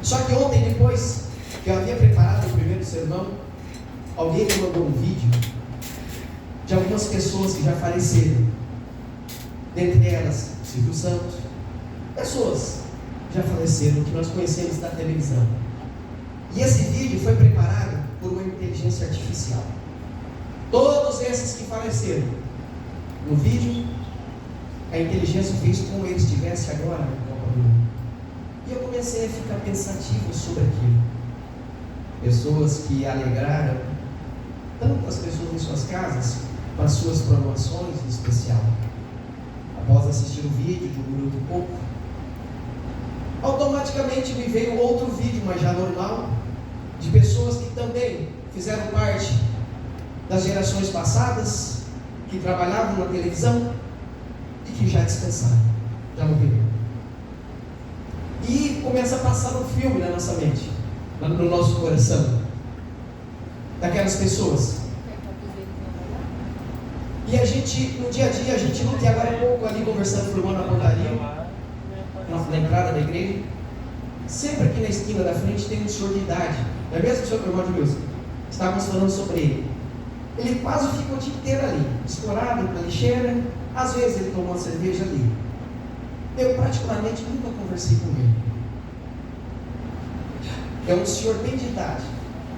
Só que ontem, depois que eu havia preparado o primeiro sermão, alguém me mandou um vídeo de algumas pessoas que já faleceram. Dentre elas, Silvio Santos. Pessoas que já faleceram, que nós conhecemos da televisão. E esse vídeo foi preparado por uma inteligência artificial. Todos esses que faleceram, no vídeo, a inteligência fez como eles estivessem agora na Copa do Mundo. E eu comecei a ficar pensativo sobre aquilo. Pessoas que alegraram tantas pessoas em suas casas com as suas promoções em especial. Após assistir o vídeo de 1 minuto e pouco, automaticamente me veio outro vídeo, mas já normal, de pessoas que também fizeram parte das gerações passadas, que trabalhavam na televisão e que já descansaram, já morreram. E começa a passar um filme na nossa mente, no nosso coração, daquelas pessoas. E a gente, no dia a dia, a gente luta. E agora há pouco ali conversando com o irmão na portaria, na entrada da igreja, sempre aqui na esquina da frente tem um senhor de idade. Não é mesmo, senhor irmão de Wilson? Estávamos falando sobre ele. Ele quase ficou o dia inteiro ali, explorado na lixeira. Às vezes ele tomou uma cerveja ali. Eu praticamente nunca conversei com ele. É um senhor bem de idade.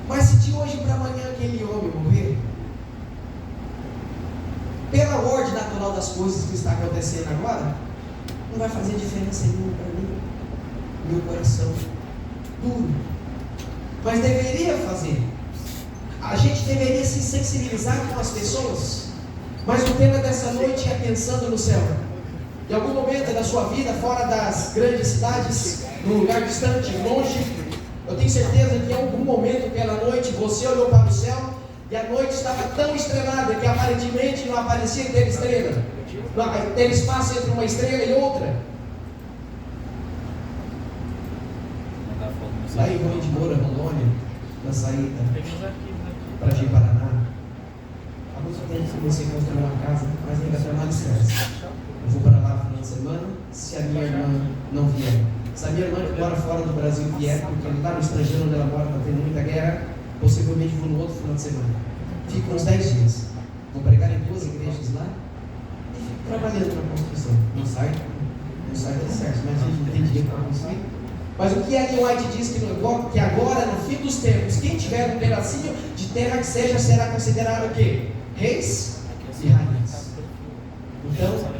Mas se de hoje para amanhã aquele homem morrer, pela ordem natural das coisas que está acontecendo agora, não vai fazer diferença nenhuma para mim. Meu coração duro. Mas deveria fazer. A gente deveria se sensibilizar com as pessoas. Mas o tema dessa noite é pensando no céu. Em algum momento da sua vida, fora das grandes cidades, num lugar distante, longe, eu tenho certeza que em algum momento pela noite você olhou para o céu e a noite estava tão estrelada que aparentemente não aparecia ter estrela. Ter espaço entre uma estrela e outra. Lá em Rio de Moura, Rondônia, na saída para Ji-Paraná, há muito tempo que comecei a construir uma casa, mas ainda está na licença. Eu vou para lá no final de semana, se a minha irmã não vier. Se a minha irmã que mora fora do Brasil vier, porque lá no estrangeiro onde ela mora está tendo muita guerra, possivelmente vou no outro final de semana. Fico uns 10 dias. Vou pregar em 2 igrejas lá e fico trabalhando na construção. Não sai tudo certo, mas a gente não tem dinheiro para construir. Mas o que Ellen White diz que agora, no fim dos tempos, quem tiver um pedacinho de terra que seja, será considerado o quê? Reis e rainhas. Então,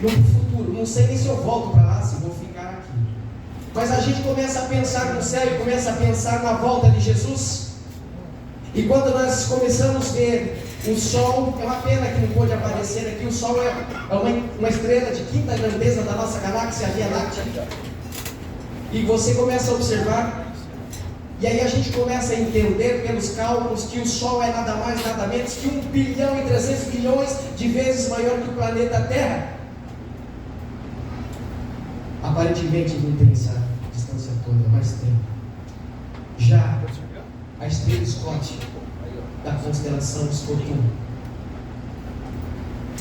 no futuro, não sei nem se eu volto para lá, se vou ficar aqui. Mas a gente começa a pensar no céu e começa a pensar na volta de Jesus. E quando nós começamos a ver o Sol, é uma pena que não pôde aparecer aqui, o Sol é uma estrela de quinta grandeza da nossa galáxia, a Via Láctea. E você começa a observar, e aí a gente começa a entender pelos cálculos que o Sol é nada mais, nada menos que 1 bilhão e 300 bilhões de vezes maior que o planeta Terra. Aparentemente não tem essa distância toda, mas tem. Já a estrela Scott, da constelação de Scorpion,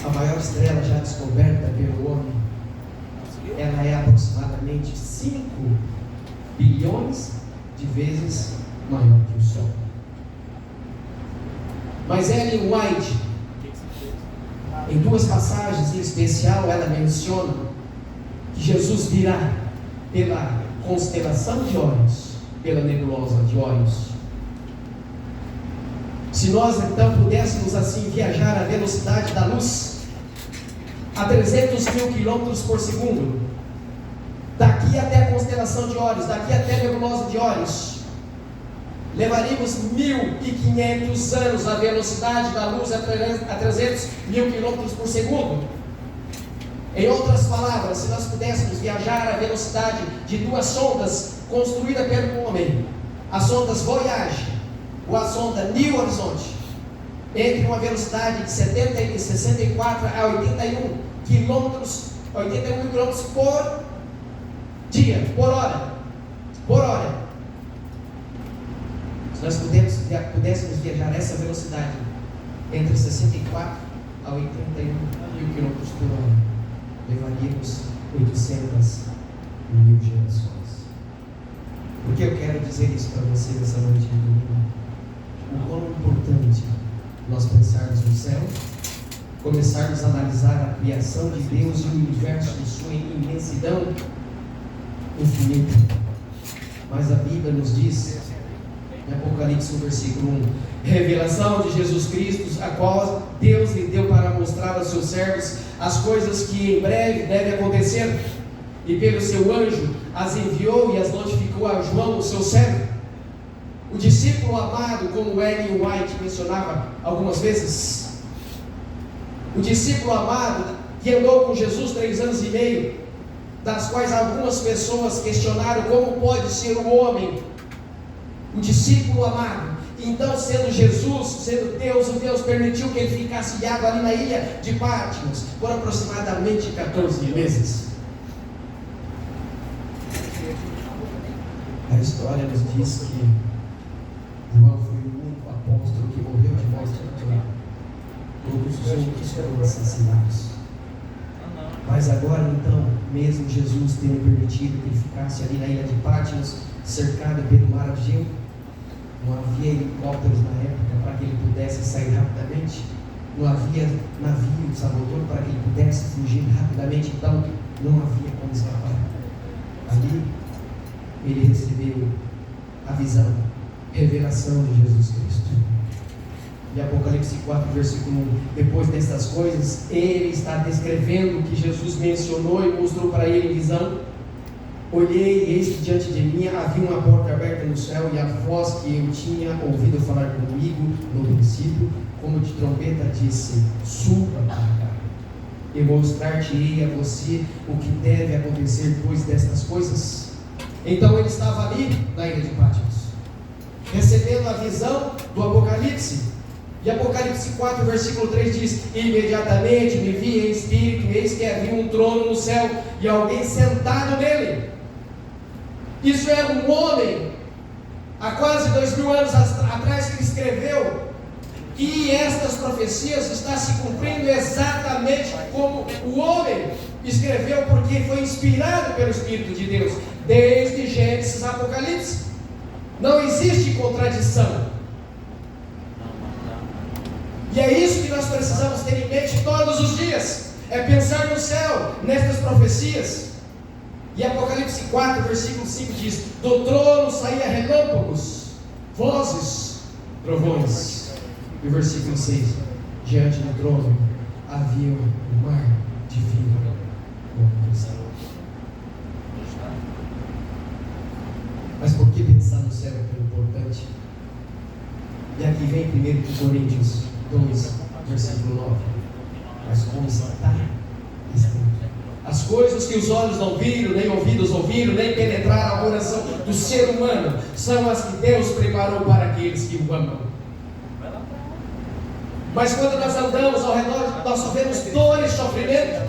a maior estrela já descoberta pelo homem, ela é aproximadamente 5 bilhões de vezes maior que o Sol. Mas Ellen White, em 2 passagens em especial, ela menciona que Jesus virá pela constelação de Órions, pela nebulosa de Órions. Se nós então pudéssemos assim viajar à velocidade da luz, a 300 mil quilômetros por segundo, daqui até a constelação de Órions, daqui até a nebulosa de Órions, levaríamos 1.500 anos a velocidade da luz a 300 mil quilômetros por segundo. Em outras palavras, se nós pudéssemos viajar à velocidade de 2 sondas construídas pelo homem, as sondas Voyage ou a sonda New Horizonte, entre uma velocidade de 64 a 81 quilômetros por dia, por hora. Se nós pudéssemos viajar a essa velocidade entre 64 a 81 mil quilômetros por hora, levaríamos 800 mil gerações. Por que eu quero dizer isso para você nessa noite de domingo? O quão importante nós pensarmos no céu, começarmos a analisar a criação de Deus e o universo em sua imensidão infinita. Mas a Bíblia nos diz, em Apocalipse 1, versículo 1, revelação de Jesus Cristo, a qual Deus lhe deu para mostrar aos seus servos as coisas que em breve devem acontecer, e pelo seu anjo as enviou e as notificou a João, o seu servo, o discípulo amado, como Ellen White mencionava algumas vezes, o discípulo amado que andou com Jesus 3 anos e meio, das quais algumas pessoas questionaram como pode ser o homem, o discípulo amado. Então, sendo Jesus, sendo Deus, o Deus permitiu que ele ficasse ilhado ali na ilha de Patmos por aproximadamente 14 meses. A história nos diz que João foi o único apóstolo que morreu de morte natural. Todos os outros foram assassinados. Mas agora então, mesmo Jesus tendo permitido que ele ficasse ali na ilha de Patmos, cercado pelo mar Egeu, não havia helicópteros na época para que ele pudesse sair rapidamente, não havia navios a motor para que ele pudesse fugir rapidamente, então não havia como escapar. Ali ele recebeu a visão, revelação de Jesus Cristo. E Apocalipse 4, versículo 1, depois dessas coisas, ele está descrevendo o que Jesus mencionou e mostrou para ele em visão. Olhei e eis que diante de mim havia uma porta aberta no céu, e a voz que eu tinha ouvido falar comigo no princípio, como de trombeta, disse: suba para cá, e mostrar-te-ei a você o que deve acontecer depois destas coisas. Então ele estava ali na ilha de Patmos, recebendo a visão do Apocalipse. E Apocalipse 4, versículo 3 diz: imediatamente me vi em espírito, e eis que havia um trono no céu, e alguém sentado nele. Isso é um homem, há quase 2000 anos atrás, que escreveu, e estas profecias estão se cumprindo exatamente como o homem escreveu, porque foi inspirado pelo Espírito de Deus, desde Gênesis a Apocalipse. Não existe contradição. E é isso que nós precisamos ter em mente todos os dias, é pensar no céu, nestas profecias. E Apocalipse 4, versículo 5 diz: do trono saía relâmpagos, vozes, trovões. E o versículo 6: diante do trono havia um mar de vinho como cristal. Mas por que pensar no céu é tão importante? E aqui vem 1 Coríntios 2, versículo 9. Mas como está escrito: as coisas que os olhos não viram, nem ouvidos ouviram, nem penetraram a coração do ser humano, são as que Deus preparou para aqueles que o amam. Mas quando nós andamos ao redor, nós só vemos dor e sofrimento.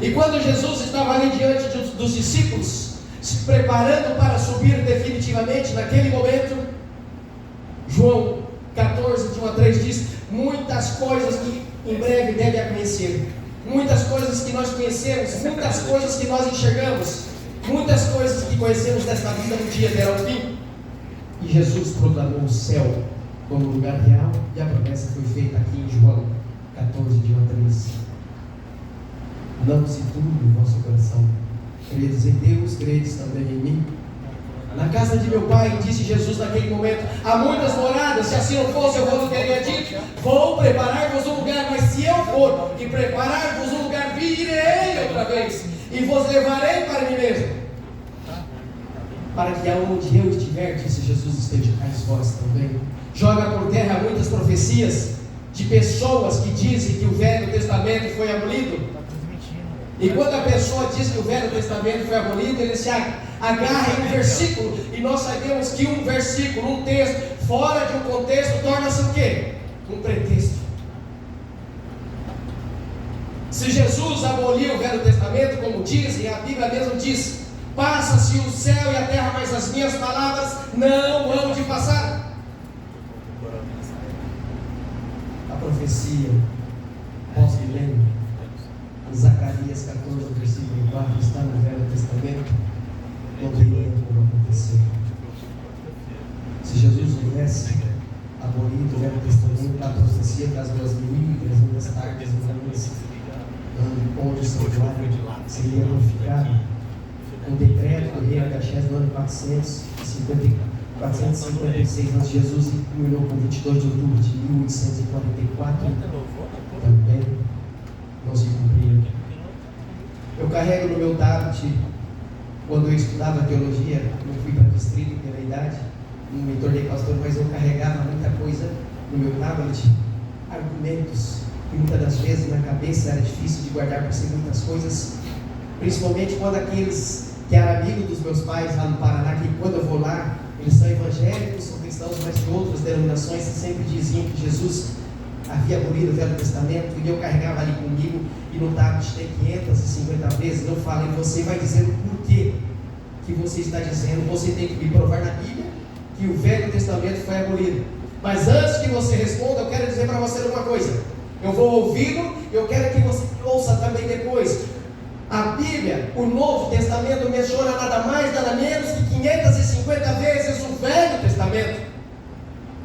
E quando Jesus estava ali diante dos discípulos, se preparando para subir definitivamente naquele momento, João 14, de 1 a 3 diz: muitas coisas que em breve devem acontecer, muitas coisas que nós conhecemos, muitas coisas que nós enxergamos, muitas coisas que conhecemos desta vida um dia terão fim. E Jesus proclamou o céu como lugar real, e a promessa foi feita aqui em João 14, de 1 a 3. Não se turbe o vosso coração, credes em Deus, credes também em mim. Na casa de meu pai, disse Jesus naquele momento, há muitas moradas. Se assim não fosse, eu vou teria dito: vou preparar-vos um lugar. Mas se eu for e preparar-vos um lugar, virei outra vez e vos levarei para mim mesmo, para que aonde eu estiver, disse Jesus, estejais vós também. Joga por terra muitas profecias de pessoas que dizem que o Velho Testamento foi abolido. E quando a pessoa diz que o Velho Testamento foi abolido, ele se agarra em um versículo, e nós sabemos que um versículo, um texto, fora de um contexto, torna-se o quê? Um pretexto. Se Jesus aboliu o Velho Testamento, como dizem, a Bíblia mesmo diz: passa-se o céu e a terra, mas as minhas palavras não hão de passar. A profecia pós-milênio, Zacarias 14, versículo 4, está no Velho Testamento, não tem nenhuma dizia que as 2.300 tardes onde São João seria glorificado, um decreto do rei Artaxerxes no ano 456 a.C., Jesus culminou com 22 de outubro de 1844, também não se cumpriu. Eu carrego no meu tablet, quando eu estudava teologia, não fui para distrito pela idade, não me tornei pastor, mas eu carregava muita coisa no meu tablet, argumentos, que muitas das vezes na cabeça era difícil de guardar por si muitas coisas, principalmente quando aqueles que eram amigos dos meus pais lá no Paraná, que quando eu vou lá, eles são evangélicos, são cristãos, mas de outras denominações, e sempre diziam que Jesus havia abolido o Velho Testamento, e eu carregava ali comigo, e no tablet tem 550 vezes, eu falo, e você vai dizer o porquê que você está dizendo, você tem que me provar na Bíblia que o Velho Testamento foi abolido. Mas antes que você responda, eu quero dizer para você uma coisa, eu vou ouvi-lo, eu quero que você ouça também depois. A Bíblia, o Novo Testamento, menciona nada mais, nada menos que 550 vezes o Velho Testamento.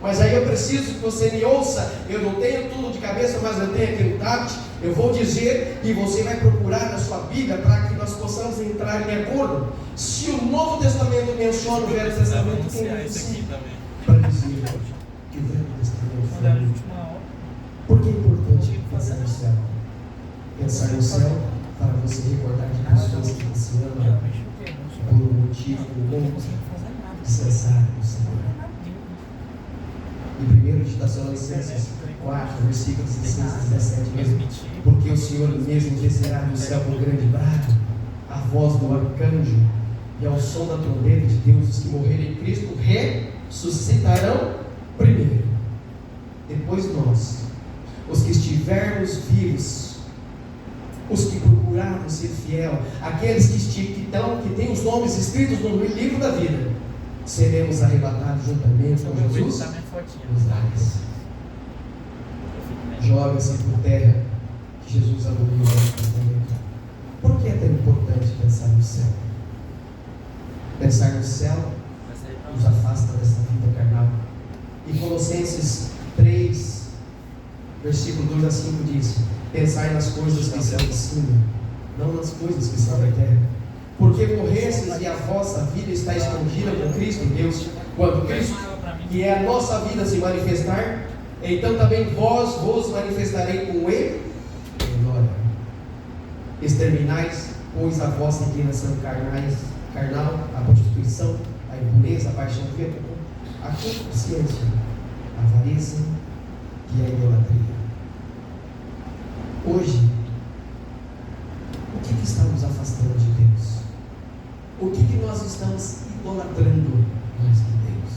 Mas aí eu preciso que você me ouça, eu não tenho tudo de cabeça, mas eu tenho aqui no tablet, eu vou dizer e você vai procurar na sua Bíblia para que nós possamos entrar em acordo. Se o Novo Testamento menciona o Velho Testamento, tem para dizer que o Velho Testamento foi abolido. Por que é importante pensar no céu? Pensar no céu para você recordar de pessoas que você ama por um motivo bom, descansar no Senhor. Em 1 Tessalonicenses 4, versículos 16 e 17 mesmo, porque o Senhor mesmo descerá do céu com grande brado, a voz do arcanjo e ao som da trombeta de Deus, os que morrerem em Cristo ressuscitarão primeiro. Depois nós, os que estivermos vivos, os que procuraram ser fiel, aqueles que têm os nomes escritos no livro da vida, seremos arrebatados juntamente com Jesus nos ares. Joga-se por terra que Jesus aboliu o Velho Testamento. Por que é tão importante pensar no céu? Pensar no céu nos afasta dessa vida carnal. E Colossenses 3, versículo 2 a 5 diz: pensai nas coisas que estão em cima, não nas coisas que estão na terra. Porque morrestes e a vossa vida está escondida com Cristo em Deus. Quando Cristo, que é a nossa vida, se manifestar, então também vós vos manifestarei com Ele em glória. Exterminais, pois, a vossa inclinação carnal, a prostituição, a impureza, a paixão violenta, a concupiscência, a avareza e a idolatria. Hoje, o que está nos afastando de Deus? O que nós estamos idolatrando mais que Deus?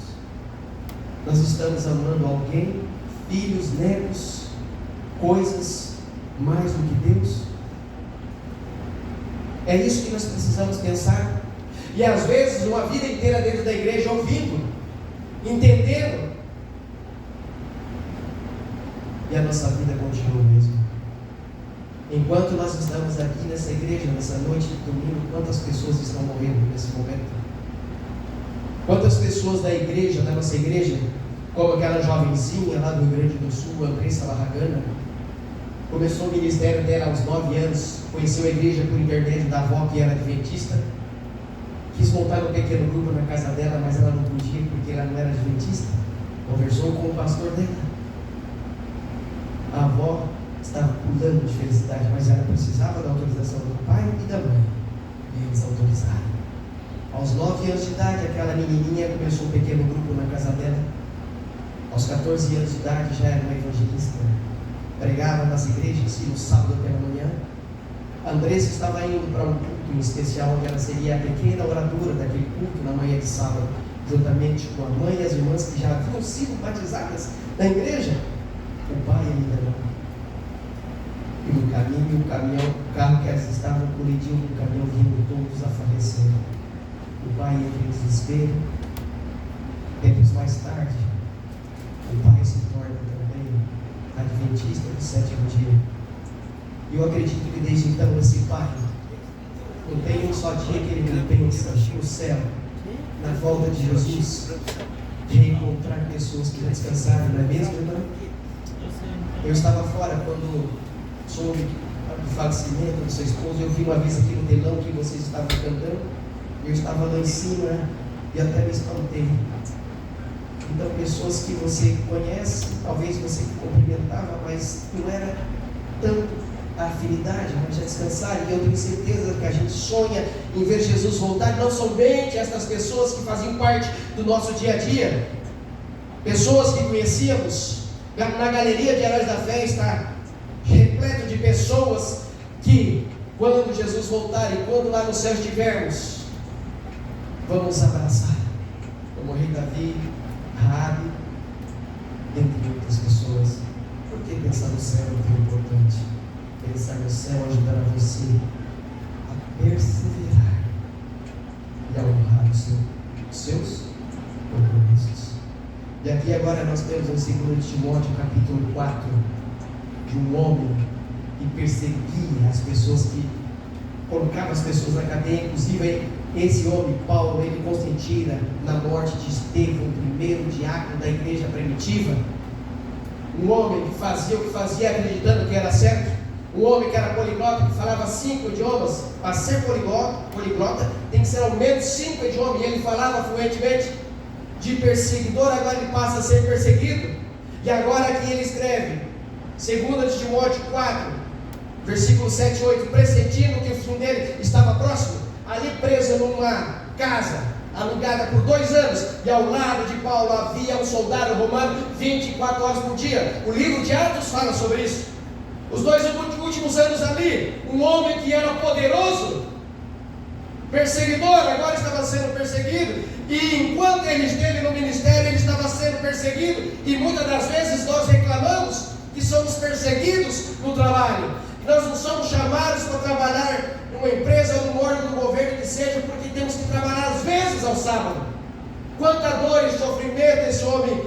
Nós estamos amando alguém, filhos, netos, coisas mais do que Deus? É isso que nós precisamos pensar. E às vezes uma vida inteira dentro da igreja ouvindo, entendendo, e a nossa vida continua mesmo. Enquanto nós estamos aqui nessa igreja, nessa noite de domingo, quantas pessoas estão morrendo nesse momento? Quantas pessoas da igreja, da nossa igreja, como aquela jovenzinha lá do Rio Grande do Sul, Andressa Barragana, começou o ministério dela aos 9 anos, conheceu a igreja por intermédio da avó que era adventista, quis montar um pequeno grupo na casa dela, mas ela não podia porque ela não era adventista. Conversou com o pastor dela. A avó estava pulando de felicidade, mas ela precisava da autorização do pai e da mãe, e eles autorizaram. Aos 9 anos de idade, aquela menininha começou um pequeno grupo na casa dela. Aos 14 anos de idade já era uma evangelista, pregava nas igrejas, no sábado pela manhã. A Andressa estava indo para um culto em especial, onde ela seria a pequena oradora daquele culto na manhã de sábado, juntamente com a mãe e as irmãs que já haviam sido batizadas na igreja. O pai ainda não. E no caminho, o carro que elas estavam colidiu com o caminhão, vindo todos a falecer. O pai entra em desespero. Tempos mais tarde, o pai se torna também adventista do 7º dia. E eu acredito que desde então esse pai não tem um só dia que ele não pensa no céu, na volta de Jesus, de reencontrar pessoas que já descansaram, não é mesmo, irmão? Eu estava fora quando soube do falecimento da sua esposa. Eu vi uma vez aqui no telão que vocês estavam cantando. Eu estava lá em cima e até me espantei. Então, pessoas que você conhece, talvez você cumprimentava, mas não era tanto a afinidade, mas já descansar. E eu tenho certeza que a gente sonha em ver Jesus voltar, não somente estas pessoas que faziam parte do nosso dia a dia, pessoas que conhecíamos. Na galeria de Heróis da Fé está repleto de pessoas que, quando Jesus voltar e quando lá no céu estivermos, vamos abraçar, como o rei Davi, Raabe, entre outras pessoas. Por que pensar no céu é tão importante? Pensar no céu ajudará você a perseverar e a honrar os seus compromissos. E aqui agora nós temos em 2 Timóteo capítulo 4, de um homem que perseguia as pessoas, que colocava as pessoas na cadeia. Inclusive esse homem, Paulo, ele consentia na morte de Estevão, o primeiro diácono da igreja primitiva. Um homem que fazia o que fazia acreditando que era certo. Um homem que era poliglota, que falava 5 idiomas. Para ser poliglota tem que ser ao menos 5 idiomas, e ele falava fluentemente. De perseguidor, agora ele passa a ser perseguido. E agora aqui ele escreve 2 Timóteo 4, versículo 7 e 8, pressentindo que o fim dele estava próximo, ali preso numa casa alugada por 2 anos, e ao lado de Paulo havia um soldado romano 24 horas por dia. O livro de Atos fala sobre isso. Os 2 últimos anos ali, um homem que era poderoso, perseguidor, agora estava sendo perseguido. E enquanto ele esteve no ministério, ele estava sendo perseguido. E muitas das vezes nós reclamamos que somos perseguidos no trabalho. Nós não somos chamados para trabalhar numa empresa ou num órgão do governo que seja, porque temos que trabalhar às vezes ao sábado. Quanta dor e sofrimento esse homem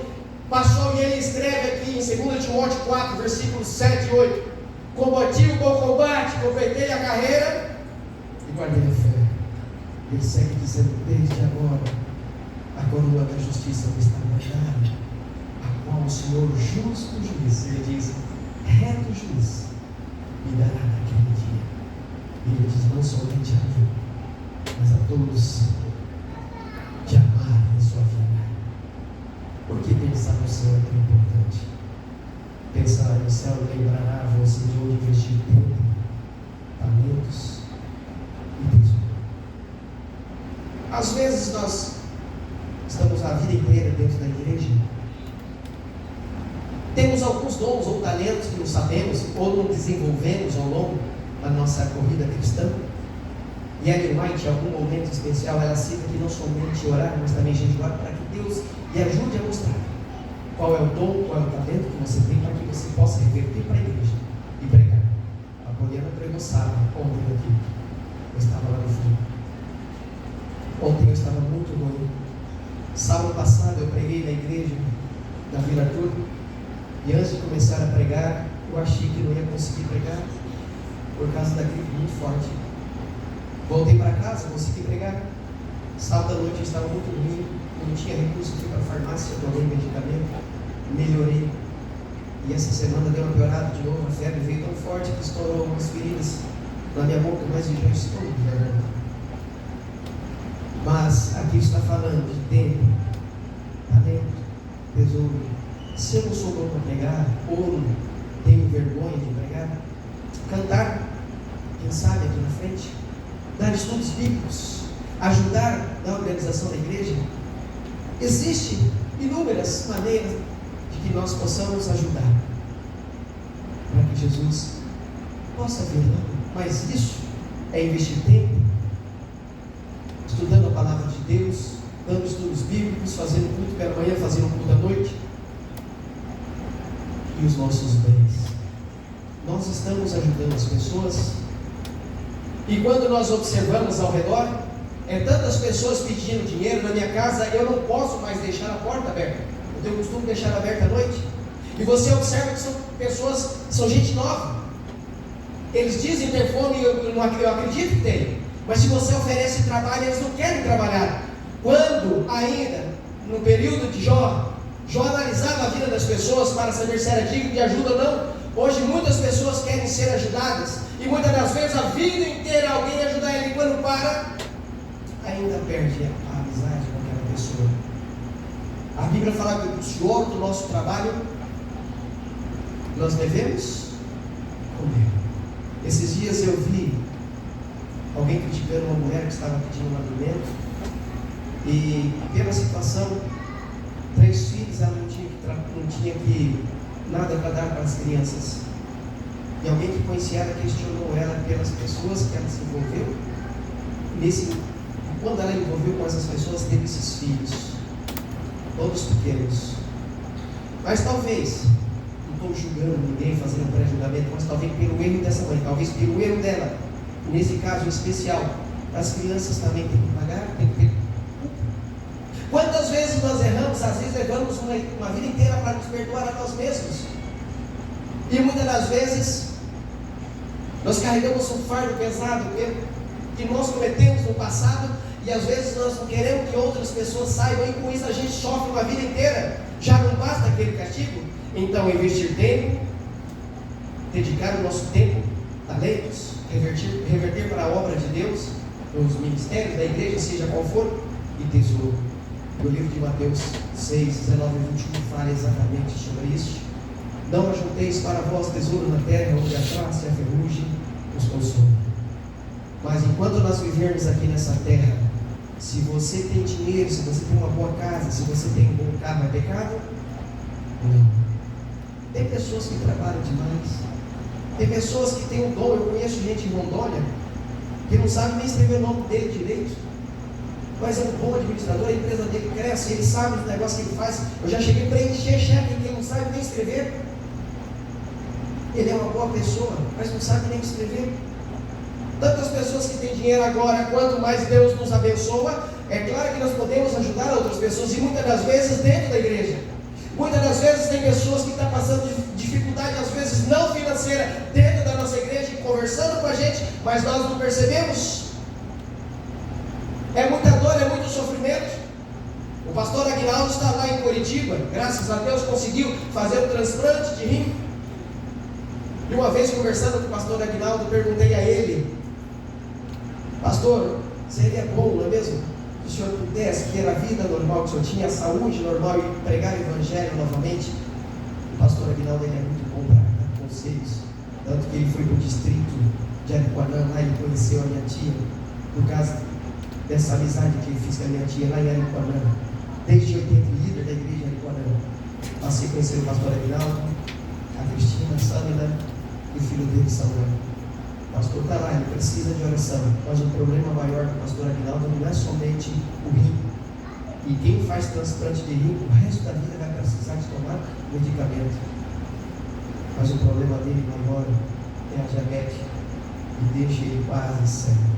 passou. E ele escreve aqui em 2 Timóteo 4, versículos 7 e 8: combati o bom combate, completei a carreira e guardei a fé. Ele segue dizendo: desde agora a coroa da justiça me está guardada, a qual o Senhor, justo juiz, ele diz, reto juiz, me dará naquele dia. E ele diz: não somente a mim, mas a todos que amarem a sua vida. Por que pensar no céu é tão importante? Pensar no céu lembrará você de onde investir tempo, talentos e tesouro. Às vezes nós estamos a vida inteira dentro da igreja, temos alguns dons ou talentos que não sabemos ou não desenvolvemos ao longo da nossa corrida cristã. E Ellen White, em algum momento especial, ela cita que não somente orar, mas também jejuar, para que Deus lhe ajude a mostrar qual é o dom, qual é o talento que você tem, para que você possa reverter para a igreja e pregar. A Poliana pregou sábado, ontem aqui, eu estava lá no fundo. Ontem eu estava muito ruim. Sábado passado eu preguei na igreja da Vila Arthur, e antes de começar a pregar, eu achei que não ia conseguir pregar por causa da gripe muito forte. Voltei para casa, consegui pregar. Sábado à noite eu estava muito ruim, não tinha recurso, fui para a farmácia, tomei medicamento, melhorei. E essa semana deu uma piorada de novo, a febre veio tão forte que estourou algumas feridas na minha boca, mas eu já estou melhorando. Mas aqui está falando de tempo, talento, tesouro. Se eu não sou bom para pregar, ou tenho vergonha de pregar, cantar, quem sabe aqui na frente, dar estudos bíblicos, ajudar na organização da igreja, existem inúmeras maneiras de que nós possamos ajudar, para que Jesus possa vir. Mas isso é investir tempo, estudando a palavra de Deus, dando estudos bíblicos, fazendo culto pela manhã, fazendo culto à noite, e os nossos bens. Nós estamos ajudando as pessoas, e quando nós observamos ao redor, tantas pessoas pedindo dinheiro. Na minha casa eu não posso mais deixar a porta aberta, eu tenho o costume de deixar aberta à noite, e você observa que são pessoas, são gente nova, eles dizem ter fome, eu acredito que tem, mas se você oferece trabalho, eles não querem trabalhar. Quando ainda no período de Jó Jó analisava a vida das pessoas para saber se era digno de ajuda ou não. Hoje muitas pessoas querem ser ajudadas, e muitas das vezes a vida inteira alguém ajuda ele, e quando para, ainda perde a amizade com aquela pessoa. A Bíblia fala que o suor do nosso trabalho nós devemos comer. Esses dias eu vi alguém criticando uma mulher que estava pedindo um alimento, e pela situação, 3 filhos, ela não tinha nada para dar para as crianças. E alguém que conhecia ela questionou ela pelas pessoas que ela se envolveu. Quando ela envolveu com essas pessoas, teve esses filhos, todos pequenos. Mas talvez, não estou julgando ninguém, fazendo um pré-julgamento, mas talvez pelo erro dessa mãe, talvez pelo erro dela, nesse caso especial, as crianças também têm que pagar, têm que ter. Quantas vezes nós erramos? Às vezes levamos uma vida inteira para nos perdoar a nós mesmos. E muitas das vezes nós carregamos um fardo pesado que nós cometemos no passado, e às vezes nós não queremos que outras pessoas saibam, e com isso a gente sofre uma vida inteira. Já não basta aquele castigo? Então investir tempo, dedicar o nosso tempo, talentos, reverter para a obra de Deus, nos ministérios da igreja, seja qual for, e tesouro. O livro de Mateus 6, 19 e 21 fala exatamente sobre isso. Não ajunteis para vós tesouro na terra, onde a traça e a ferrugem os consomem. Mas enquanto nós vivermos aqui nessa terra, se você tem dinheiro, se você tem uma boa casa, se você tem um bom carro, é pecado? Não. Tem pessoas que trabalham demais. Tem pessoas que têm um dom. Eu conheço gente em Rondônia que não sabe nem escrever o nome dele direito, mas é um bom administrador, a empresa dele cresce, ele sabe os negócios que ele faz. Eu já cheguei para encher cheque, quem não sabe nem escrever. Ele é uma boa pessoa, mas não sabe nem escrever. Tantas pessoas que têm dinheiro agora, quanto mais Deus nos abençoa, é claro que nós podemos ajudar outras pessoas, e muitas das vezes dentro da igreja. Muitas das vezes tem pessoas que estão passando dificuldade, às vezes não financeira, dentro da nossa igreja, conversando com a gente, mas nós não percebemos. É muita dor, é muito sofrimento. O pastor Aguinaldo está lá em Curitiba, graças a Deus conseguiu fazer um transplante de rim. E uma vez conversando com o pastor Aguinaldo, perguntei a ele: pastor, seria bom, não é mesmo? Se o senhor pudesse ter a vida normal que o senhor tinha, a saúde normal, e pregar o evangelho novamente. O pastor Aguinaldo, ele é muito bom para dar conselhos, tanto que ele foi para o distrito de Aripuanã, lá ele conheceu a minha tia, por causa dessa amizade que ele fez com a minha tia lá em Aripuanã. Desde 80, líder da igreja de Aripuanã. Passei a conhecer o pastor Aguinaldo, a Cristina, a Sâmina e o filho dele, Samuel. O pastor está lá, ele precisa de oração, mas o problema maior do pastor Aguinaldo não é somente o rim. E quem faz transplante de rim, o resto da vida vai precisar de tomar medicamento. Mas o problema dele maior é a diabetes, e deixa ele quase cego.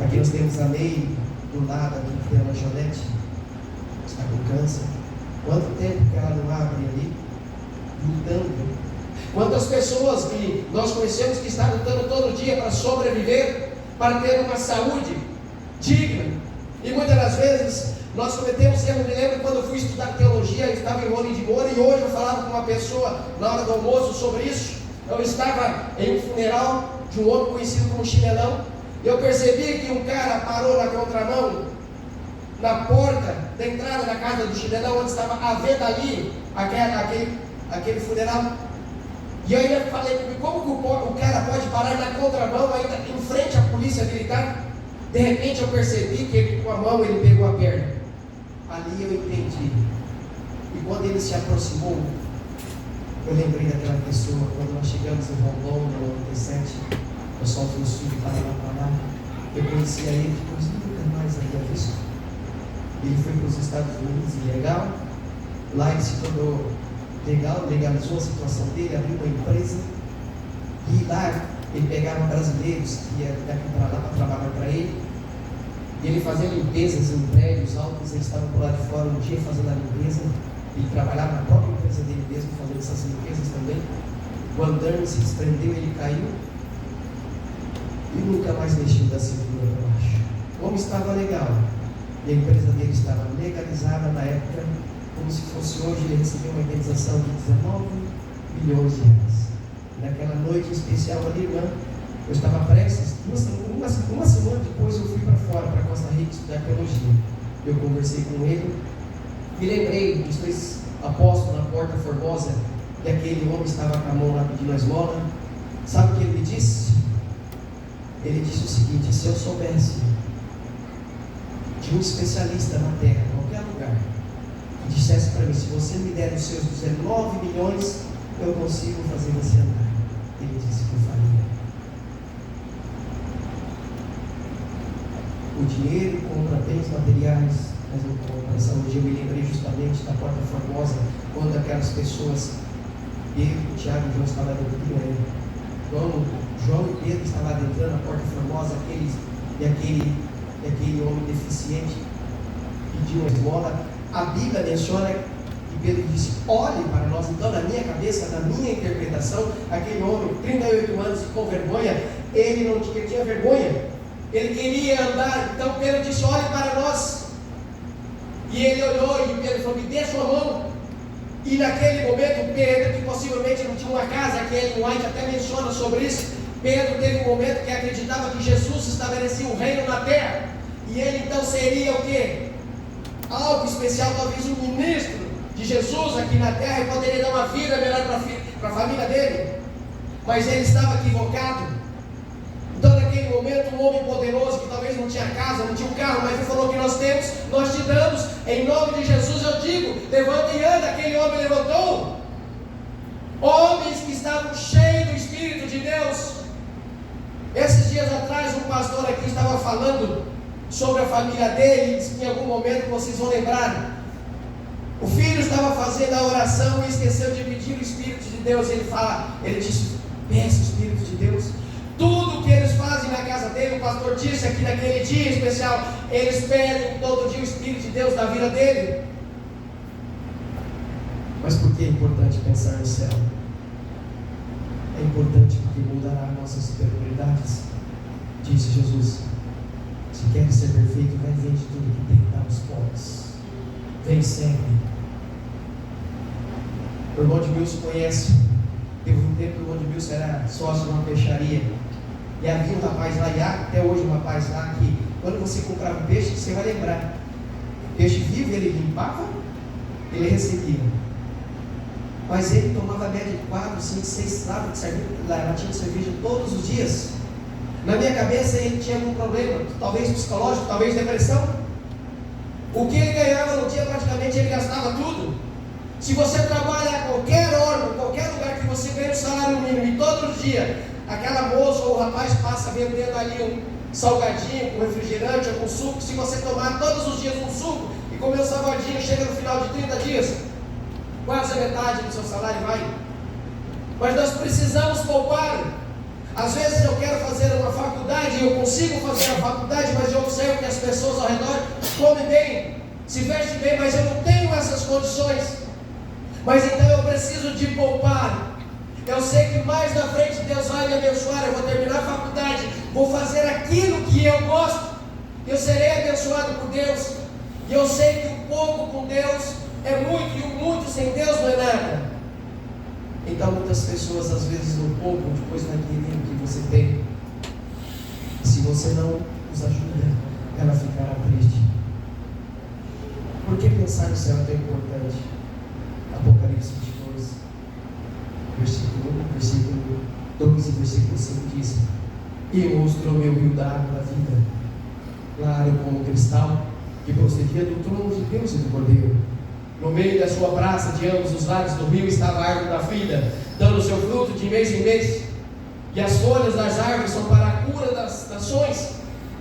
Aqui nós temos a Ney, do lado aqui, que tem a lanchonete, está com câncer. Quanto tempo que ela não abre ali, lutando? Quantas pessoas que nós conhecemos que estão lutando todo dia para sobreviver, para ter uma saúde digna, e muitas das vezes nós cometemos erro. Me lembro quando eu fui estudar teologia, eu estava em Rolim de Moura, e hoje eu falava com uma pessoa na hora do almoço sobre isso. Eu estava em um funeral de um homem conhecido como Chinelão, e eu percebi que um cara parou na contramão, na porta da entrada da casa do Chinelão, onde estava a venda ali, aquele funeral. E aí eu falei comigo, como que o cara pode parar na contramão ainda em frente à polícia militar? De repente eu percebi que ele, com a mão, ele pegou a perna. Ali eu entendi. E quando ele se aproximou, eu lembrei daquela pessoa. Quando nós chegamos em Rondônia, no 97, nós fomos no sul de Paraná. Eu conhecia ele, depois nunca mais havia visto. Ele foi para os Estados Unidos, ilegal. Lá ele se tornou legal, legalizou a situação dele, abriu uma empresa, e lá ele pegava brasileiros que iam daqui para lá para trabalhar para ele, e ele fazia limpezas em prédios altos. Eles estavam por lá de fora um dia fazendo a limpeza, ele trabalhava na própria empresa dele mesmo, fazendo essas limpezas também. O andaime se desprendeu, ele caiu, e nunca mais mexeu da cintura para baixo. O homem estava legal, E a empresa dele estava legalizada na época, como se fosse hoje. Ele recebeu uma indenização de 19 milhões de reais. Naquela noite especial ali, irmã, eu estava prestes, uma semana depois eu fui para fora, para Costa Rica, estudar teologia. Eu conversei com ele, me lembrei dos 3 apóstolos na Porta Formosa, e aquele homem estava com a mão lá pedindo a esmola. Sabe o que ele me disse? Ele disse o seguinte: se eu soubesse de um especialista na terra, em qualquer lugar, que dissesse para mim, se você me der os seus 19 milhões, eu consigo fazer você andar. Ele disse que eu faria. O dinheiro compra bens materiais, mas não compra a saúde. Eu me lembrei justamente da Porta Formosa, quando aquelas pessoas, Pedro, Tiago e João estavam adentrando, João e Pedro estavam adentrando a Porta Formosa, aquele homem deficiente pediu uma esmola. A Bíblia menciona que Pedro disse: olhe para nós. Então, na minha cabeça, na minha interpretação, aquele homem, 38 anos com vergonha, ele não tinha vergonha, ele queria andar. Então Pedro disse: olhe para nós. E ele olhou e Pedro falou: me dê sua mão. E naquele momento Pedro, que possivelmente não tinha uma casa, que Ellen White até menciona sobre isso, Pedro teve um momento que acreditava que Jesus estabelecia um reino na terra, e ele então seria o quê? Algo especial, talvez um ministro de Jesus aqui na terra, e poderia dar uma vida melhor para a família dele. Mas ele estava equivocado. Então naquele momento, um homem poderoso, que talvez não tinha casa, não tinha um carro, mas ele falou: que nós temos, nós te damos, em nome de Jesus eu digo, levanta e anda. Aquele homem levantou. Homens que estavam cheios do Espírito de Deus. Esses dias atrás, um pastor aqui estava falando sobre a família dele, e disse que em algum momento vocês vão lembrar, o filho estava fazendo a oração e esqueceu de pedir o Espírito de Deus. Ele disse: peça o Espírito de Deus. Tudo que eles fazem na casa dele, o pastor disse aqui naquele dia especial, eles pedem todo dia o Espírito de Deus na vida dele. Mas por que é importante pensar no céu? É importante porque mudará nossas prioridades. Disse Jesus: se queres ser perfeito, vai vende tudo que tem, dá aos pobres. Vem sempre. O irmão de Wilson conhece. Teve um tempo que o irmão de Wilson era sócio de uma peixaria. E havia um rapaz lá, e há até hoje um rapaz lá, que quando você comprava um peixe, você vai lembrar. Peixe vivo, ele limpava, ele recebia. Mas ele tomava média de 4, 5, 6 latinhas de cerveja todos os dias. Na minha cabeça ele tinha algum problema, talvez psicológico, talvez depressão. O que ele ganhava no dia, praticamente ele gastava tudo. Se você trabalha em qualquer órgão, qualquer lugar que você ganha um salário mínimo, e todo dia aquela moça ou o rapaz passa vendendo ali um salgadinho, com refrigerante ou com suco, se você tomar todos os dias um suco e comer um salgadinho, chega no final de 30 dias, quase a metade do seu salário vai. Mas nós precisamos poupar. Às vezes eu quero fazer uma faculdade, eu consigo fazer a faculdade, mas eu observo que as pessoas ao redor comem bem, se vestem bem, mas eu não tenho essas condições. Mas então eu preciso de poupar. Eu sei que mais na frente Deus vai me abençoar. Eu vou terminar a faculdade, vou fazer aquilo que eu gosto, eu serei abençoado por Deus. E eu sei que o pouco com Deus é muito, e o muito sem Deus não é nada. Então muitas pessoas às vezes no pouco, depois naquilo que você tem, se você não os ajuda, ela ficará triste. Por que pensar no céu é tão importante? Apocalipse 22, versículo 1, versículo 12 e versículo 5 diz: e mostrou-me o rio da água da vida, claro como cristal, que procedia do trono de Deus e do Cordeiro. No meio da sua praça, de ambos os lados do rio, estava a árvore da vida, dando seu fruto de mês em mês. E as folhas das árvores são para a cura das nações.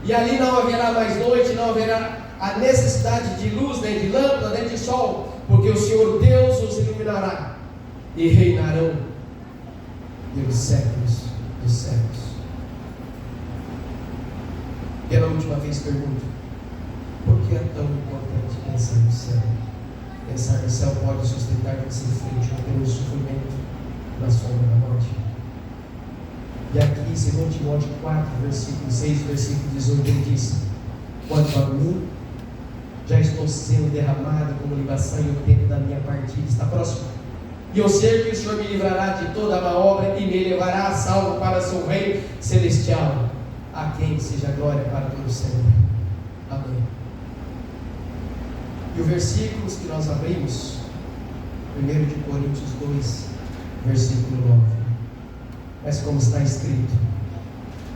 E ali não haverá mais noite, não haverá a necessidade de luz, nem de lâmpada, nem de sol, porque o Senhor Deus os iluminará, e reinarão pelos séculos dos séculos. Pela última vez pergunto: por que é tão importante pensar no céu? Pensar no céu pode sustentar você frente ao teu sofrimento na sombra da morte. E aqui em 2 Timóteo 4, versículo 6, versículo 18, ele diz: quanto a mim já estou sendo derramado como libação e o tempo da minha partida está próximo. E eu sei que o Senhor me livrará de toda má obra e me levará a salvo para seu reino celestial, a quem seja a glória para todo sempre. Amém. E o versículo que nós abrimos, 1 de Coríntios 2, versículo 9. Mas como está escrito: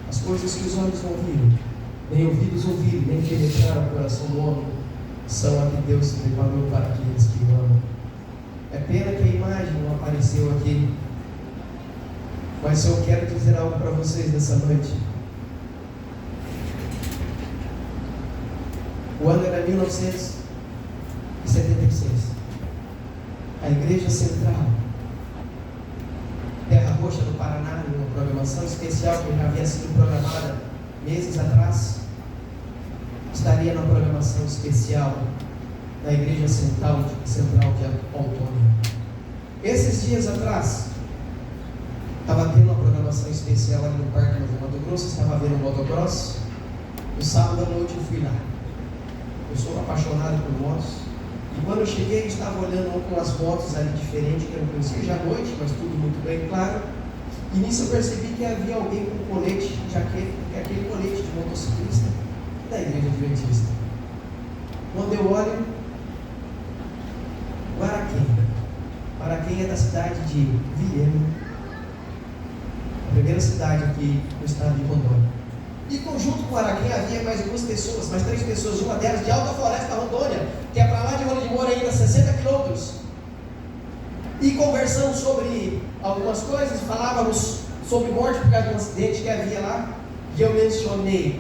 as coisas que os olhos não viram, nem ouvidos ouviram, nem penetraram o coração do homem, são a que Deus se preparou para aqueles que o amam. É pena que a imagem não apareceu aqui, mas eu quero dizer algo para vocês nessa noite. O ano era 1976. A Igreja Central, Terra Roxa do Paraná, em uma programação especial que já havia sido programada meses atrás, estaria na programação especial da Igreja Central de Autônia. Esses dias atrás, estava tendo uma programação especial ali no Parque Novo Mato Grosso, estava vendo o motocross. No sábado à noite eu fui lá. Eu sou apaixonado por motos. E quando eu cheguei, eu estava olhando com as motos ali diferentes, que eu não conhecia já à noite, mas tudo muito bem claro. E nisso eu percebi que havia alguém com colete de jaqueta, que é aquele colete de motociclista da Igreja Adventista. Quando eu olho, Guaraquém é da cidade de Vilhena, a primeira cidade aqui no estado de Rondônia. E junto com Guaraquém havia mais três pessoas, uma delas de Alta Floresta, Rondônia, que é para lá de Rolim de Moura ainda 60 quilômetros. E conversamos sobre algumas coisas, falávamos sobre morte por causa de um acidente que havia lá, e eu mencionei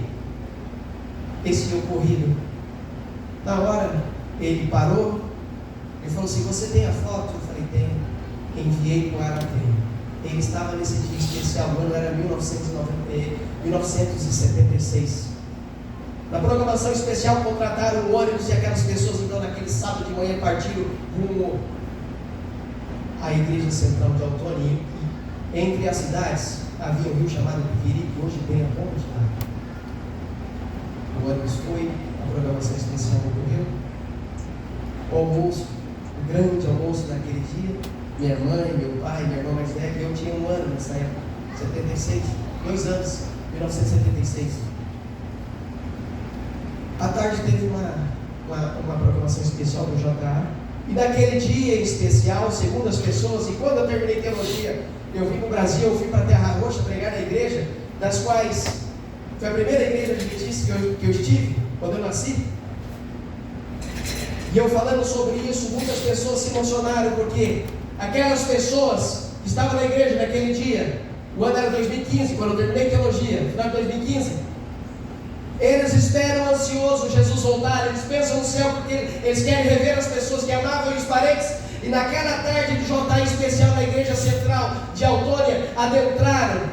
esse ocorrido. Na hora, ele parou, ele falou assim: você tem a foto? Eu falei: tenho. Enviei para o Guaraquém. Ele estava nesse dia especial, o ano era 1976. Na programação especial, contrataram o ônibus e aquelas pessoas, então, naquele sábado de manhã, partiram rumo à Igreja Central de Autônia. Entre as cidades havia um rio chamado Piquiri, que hoje tem a ponte lá. O ônibus foi, a programação especial ocorreu. O almoço, o grande almoço naquele dia. Minha mãe, meu pai, minha irmã mais velha, eu tinha 1 ano nessa época, 76, 2 anos, 1976. À tarde teve uma programação especial do JA, e naquele dia em especial, segundo as pessoas, e quando eu terminei teologia, eu vim para o Brasil, eu fui para a Terra Roxa pregar na igreja, das quais foi a primeira igreja adventista que eu estive, quando eu nasci. E eu falando sobre isso, muitas pessoas se emocionaram, porque aquelas pessoas que estavam na igreja naquele dia, o ano era 2015, quando eu terminei teologia, final de 2015, eles esperam ansioso Jesus voltar, eles pensam no céu porque eles querem rever as pessoas que amavam e os parentes. E naquela tarde de JA especial na Igreja Central de Autônia, adentraram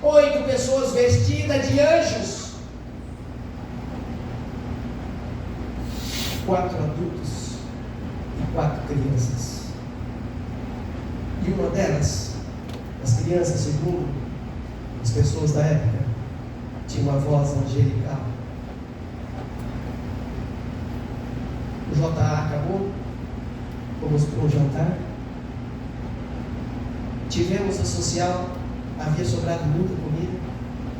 8 pessoas vestidas de anjos, 4 adultos e 4 crianças. E uma delas, as crianças, segundo as pessoas da época, tinha uma voz angelical. O JA acabou, fomos para o jantar, tivemos a social, havia sobrado muita comida,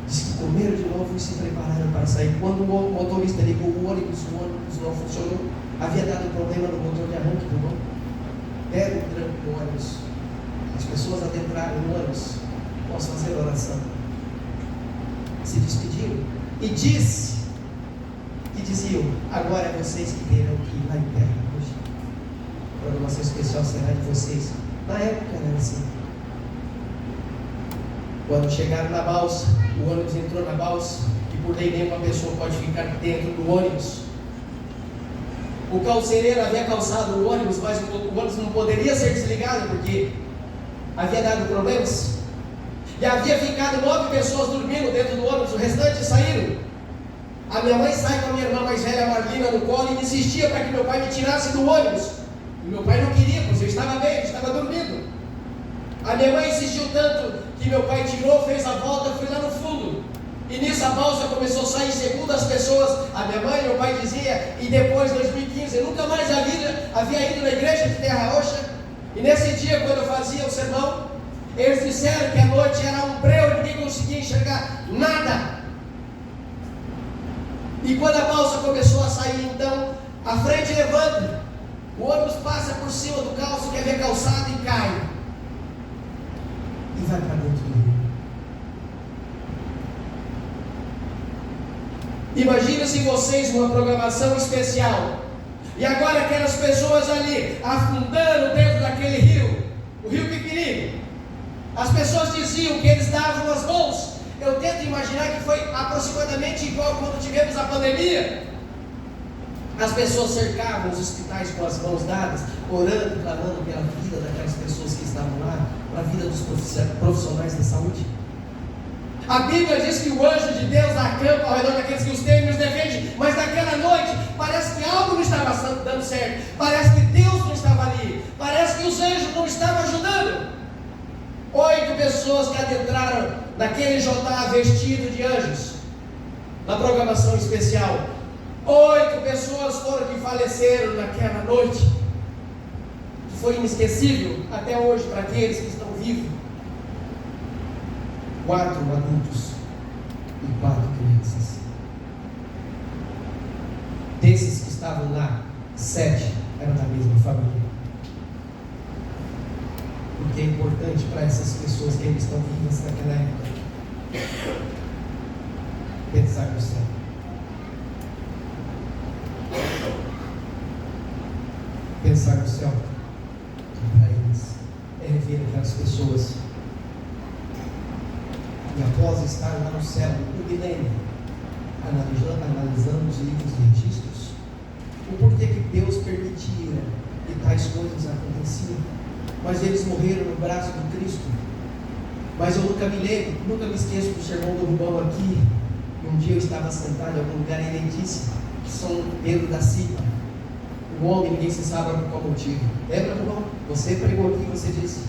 disse que comeram de novo e se prepararam para sair. Quando o motorista ligou o ônibus não funcionou, havia dado problema no motor de arranque do ônibus, deram um tranco no ônibus. As pessoas adentraram no ônibus, posso fazer oração. Se despediram e diziam: agora é vocês que terão que ir lá em terra hoje. A programação especial será de vocês. Na época era assim. Quando chegaram na balsa, o ônibus entrou na balsa, e por lei nenhuma pessoa pode ficar dentro do ônibus. O calcereiro havia calçado o ônibus, mas o ônibus não poderia ser desligado porque havia dado problemas. E havia ficado 9 pessoas dormindo dentro do ônibus, o restante saíram. A minha mãe sai com a minha irmã mais velha, Marlina, no colo e insistia para que meu pai me tirasse do ônibus. E meu pai não queria, pois eu estava bem, eu estava dormindo. A minha mãe insistiu tanto que meu pai tirou, fez a volta, fui lá no fundo. E nisso a balsa começou a sair, segundo as pessoas, a minha mãe e meu pai dizia dia e depois 2015, eu nunca mais havia ido na igreja de Terra Roxa. E nesse dia, quando eu fazia o sermão, eles disseram que a noite era um breu, ninguém conseguia enxergar nada. E quando a balsa começou a sair, então, a frente levanta, o ônibus passa por cima do calço, que havia calçado, e cai. E vai para dentro do rio. Imagina-se vocês uma programação especial. E agora aquelas pessoas ali, afundando dentro daquele rio, o rio pequenino. As pessoas diziam que eles davam as mãos. Eu tento imaginar que foi aproximadamente igual quando tivemos a pandemia. As pessoas cercavam os hospitais com as mãos dadas, orando, clamando pela vida daquelas pessoas que estavam lá, para a vida dos profissionais da saúde. A Bíblia diz que o anjo de Deus acampa ao redor daqueles que os temem e os defende, mas naquela noite parece que algo não estava dando certo, parece que Deus não estava ali, parece que os anjos não estavam ajudando. 8 pessoas que adentraram naquele Jotá vestido de anjos, na programação especial. 8 pessoas foram que faleceram naquela noite, que foi inesquecível até hoje para aqueles que estão vivos. 4 adultos e 4 crianças. Desses que estavam lá, 7 eram da mesma família. Porque é importante para essas pessoas que ainda estão vivas naquela época pensar no céu. Pensar no céu para eles é rever aquelas pessoas. E após estar lá no céu, no milênio, analisando os livros de registros, o porquê que Deus permitia que tais coisas aconteciam. Mas eles morreram no braço de Cristo. Mas eu nunca me esqueço do sermão do Rubão aqui. E um dia eu estava sentado em algum lugar e ele disse que São Pedro da Cipa, o homem, ninguém se sabe por qual motivo. Lembra, Rubão? Você pregou aqui, você disse.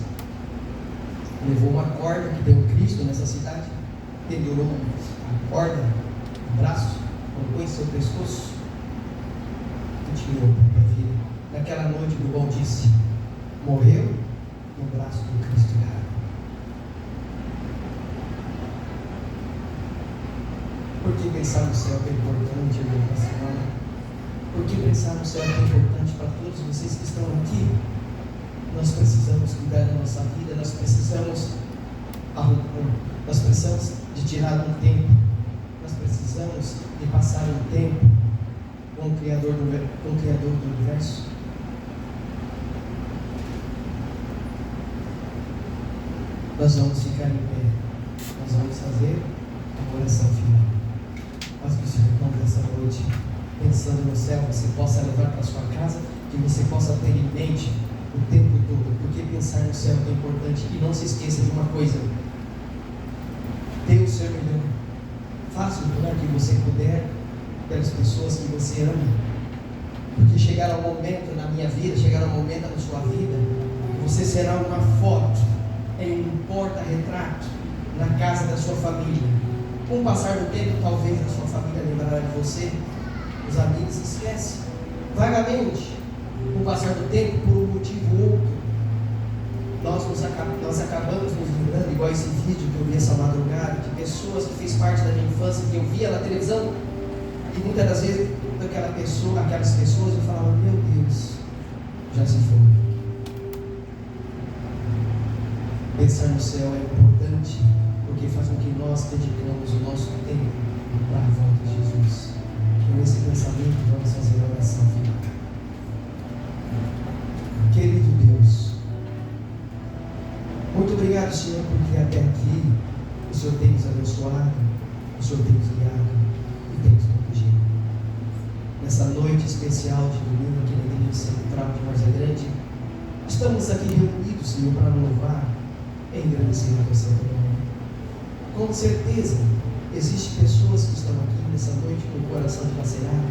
Levou uma corda que deu Cristo nessa cidade, pendurou a corda no braço, colocou em seu pescoço e tirou para a vida. Naquela noite, o Rubão disse: morreu no braço do Cristo errado. Por que pensar no céu é importante, irmão, na semana? Por que pensar no céu é importante para todos vocês que estão aqui? Nós precisamos cuidar da nossa vida, nós precisamos de tirar um tempo, nós precisamos de passar um tempo com o Criador do Universo. Nós vamos ficar em pé, nós vamos fazer a oração final. Mas que o Senhor, nessa noite, pensando no céu, você possa levar para a sua casa, que você possa ter em mente o tempo todo, porque pensar no céu é importante. E não se esqueça de uma coisa: dê o seu melhor, faça o melhor que você puder pelas pessoas que você ama, porque chegará um momento na minha vida, chegará um momento na sua vida, você será uma foto em um porta-retrato na casa da sua família. Com o passar do tempo, talvez a sua família lembrará de você, os amigos esquecem vagamente. Com o passar do tempo, por um motivo ou outro, nós acabamos nos lembrando, igual esse vídeo que eu vi essa madrugada, de pessoas que fez parte da minha infância, que eu via na televisão, e muitas das vezes aquelas pessoas eu falava: meu Deus, já se foi. Pensar no céu é importante, porque faz com que nós dedicamos o nosso tempo para a volta de Jesus. Com esse pensamento, vamos fazer a oração final. Querido Deus, muito obrigado, Senhor, porque até aqui o Senhor tem nos abençoado, o Senhor tem nos guiado e tem nos protegido. Nessa noite especial de domingo aqui na Igreja Central de Várzea Grande, estamos aqui reunidos, Senhor, para louvar e engrandecer a Teu santo nome. Com certeza, existem pessoas que estão aqui nessa noite com o coração dilacerado,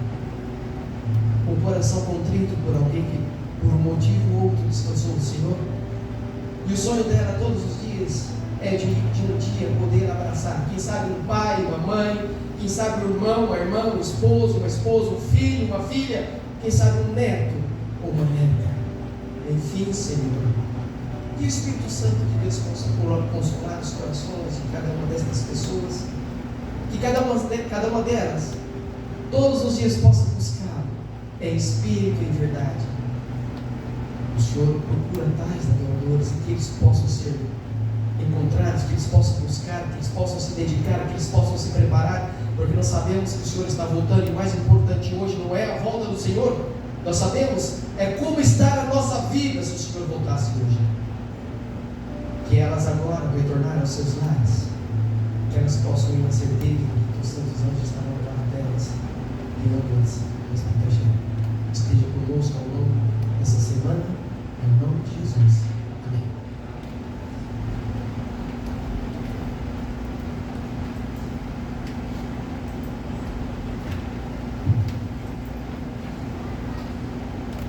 com o coração contrito por alguém que, por um motivo ou outro, descansou do Senhor. E o sonho dela todos os dias é de um dia poder abraçar, quem sabe um pai, uma mãe, quem sabe um irmão, uma irmã, um esposo, uma esposa, um filho, uma filha, quem sabe um neto ou uma neta. Enfim, Senhor, que o Espírito Santo de Deus possa consolar os corações de cada uma dessas pessoas, que cada uma delas, todos os dias possa buscar em espírito e em verdade. O Senhor procura tais adoradores e que eles possam ser encontrados, que eles possam buscar, que eles possam se dedicar, que eles possam se preparar, porque nós sabemos que o Senhor está voltando, e o mais importante hoje não é a volta do Senhor, nós sabemos é como está a nossa vida se o Senhor voltasse hoje. Que elas agora retornarem aos seus lares, que elas possam ir na certeza que os santos anjos estarão ao lado delas e ambas nos protegerão. Esteja conosco ao longo dessa semana, em nome de Jesus.